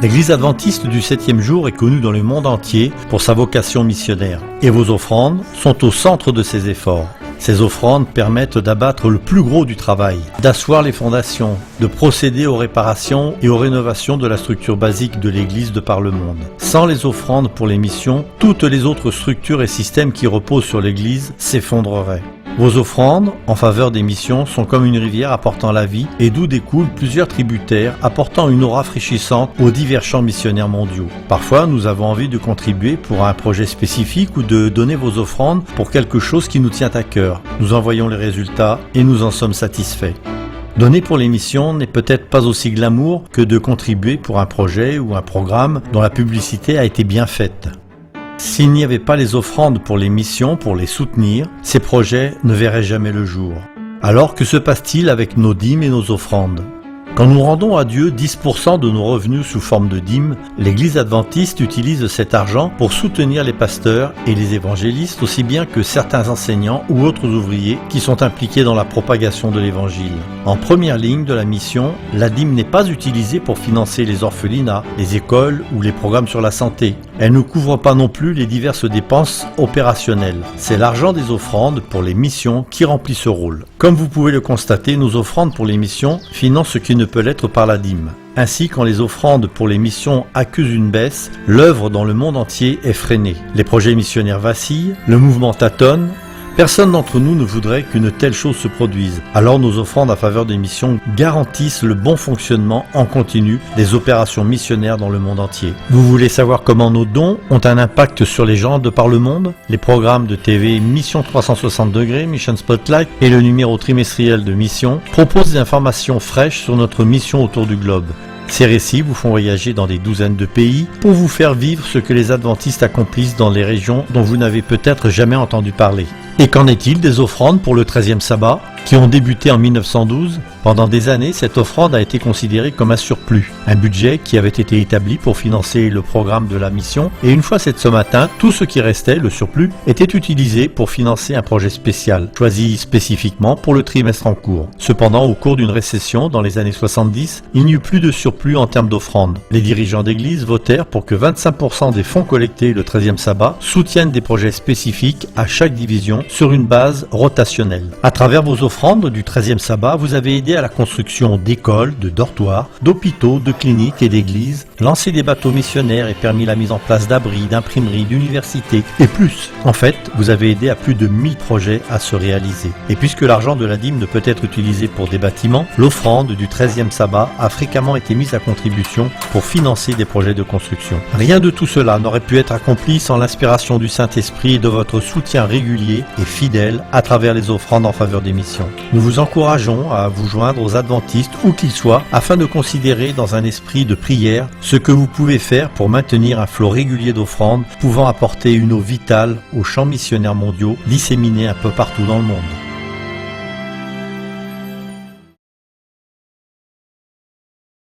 L'Église adventiste du 7e jour est connue dans le monde entier pour sa vocation missionnaire. Et vos offrandes sont au centre de ces efforts. Ces offrandes permettent d'abattre le plus gros du travail, d'asseoir les fondations, de procéder aux réparations et aux rénovations de la structure basique de l'Église de par le monde. Sans les offrandes pour les missions, toutes les autres structures et systèmes qui reposent sur l'Église s'effondreraient. Vos offrandes en faveur des missions sont comme une rivière apportant la vie et d'où découlent plusieurs tributaires apportant une eau rafraîchissante aux divers champs missionnaires mondiaux. Parfois, nous avons envie de contribuer pour un projet spécifique ou de donner vos offrandes pour quelque chose qui nous tient à cœur. Nous en voyons les résultats et nous en sommes satisfaits. Donner pour les missions n'est peut-être pas aussi glamour que de contribuer pour un projet ou un programme dont la publicité a été bien faite. S'il n'y avait pas les offrandes pour les missions, pour les soutenir, ces projets ne verraient jamais le jour. Alors que se passe-t-il avec nos dîmes et nos offrandes ? Quand nous rendons à Dieu 10% de nos revenus sous forme de dîmes, l'Église adventiste utilise cet argent pour soutenir les pasteurs et les évangélistes aussi bien que certains enseignants ou autres ouvriers qui sont impliqués dans la propagation de l'Évangile. En première ligne de la mission, la dîme n'est pas utilisée pour financer les orphelinats, les écoles ou les programmes sur la santé. Elle ne couvre pas non plus les diverses dépenses opérationnelles. C'est l'argent des offrandes pour les missions qui remplit ce rôle. Comme vous pouvez le constater, nos offrandes pour les missions financent ce qui ne peut l'être par la dîme. Ainsi, quand les offrandes pour les missions accusent une baisse, l'œuvre dans le monde entier est freinée. Les projets missionnaires vacillent, le mouvement tâtonne. Personne d'entre nous ne voudrait qu'une telle chose se produise. Alors nos offrandes en faveur des missions garantissent le bon fonctionnement en continu des opérations missionnaires dans le monde entier. Vous voulez savoir comment nos dons ont un impact sur les gens de par le monde ? Les programmes de TV Mission 360 degrés, Mission Spotlight et le numéro trimestriel de Mission proposent des informations fraîches sur notre mission autour du globe. Ces récits vous font voyager dans des douzaines de pays pour vous faire vivre ce que les adventistes accomplissent dans les régions dont vous n'avez peut-être jamais entendu parler. Et qu'en est-il des offrandes pour le 13e sabbat qui ont débuté en 1912 ? Pendant des années, cette offrande a été considérée comme un surplus, un budget qui avait été établi pour financer le programme de la mission, et une fois cette somme atteinte, tout ce qui restait, le surplus, était utilisé pour financer un projet spécial, choisi spécifiquement pour le trimestre en cours. Cependant, au cours d'une récession dans les années 70, il n'y eut plus de surplus en termes d'offrandes. Les dirigeants d'église votèrent pour que 25% des fonds collectés le 13e sabbat soutiennent des projets spécifiques à chaque division sur une base rotationnelle. À travers vos offrandes du 13e sabbat, vous avez aidé à la construction d'écoles, de dortoirs, d'hôpitaux, de cliniques et d'églises, lancé des bateaux missionnaires et permis la mise en place d'abris, d'imprimeries, d'universités et plus. En fait, vous avez aidé à plus de 1000 projets à se réaliser. Et puisque l'argent de la dîme ne peut être utilisé pour des bâtiments, l'offrande du 13e sabbat a fréquemment été mise à contribution pour financer des projets de construction. Rien de tout cela n'aurait pu être accompli sans l'inspiration du Saint-Esprit et de votre soutien régulier et fidèle à travers les offrandes en faveur des missions. Nous vous encourageons à vous joindre aux adventistes où qu'ils soient afin de considérer dans un esprit de prière ce que vous pouvez faire pour maintenir un flot régulier d'offrandes pouvant apporter une eau vitale aux champs missionnaires mondiaux disséminés un peu partout dans le monde.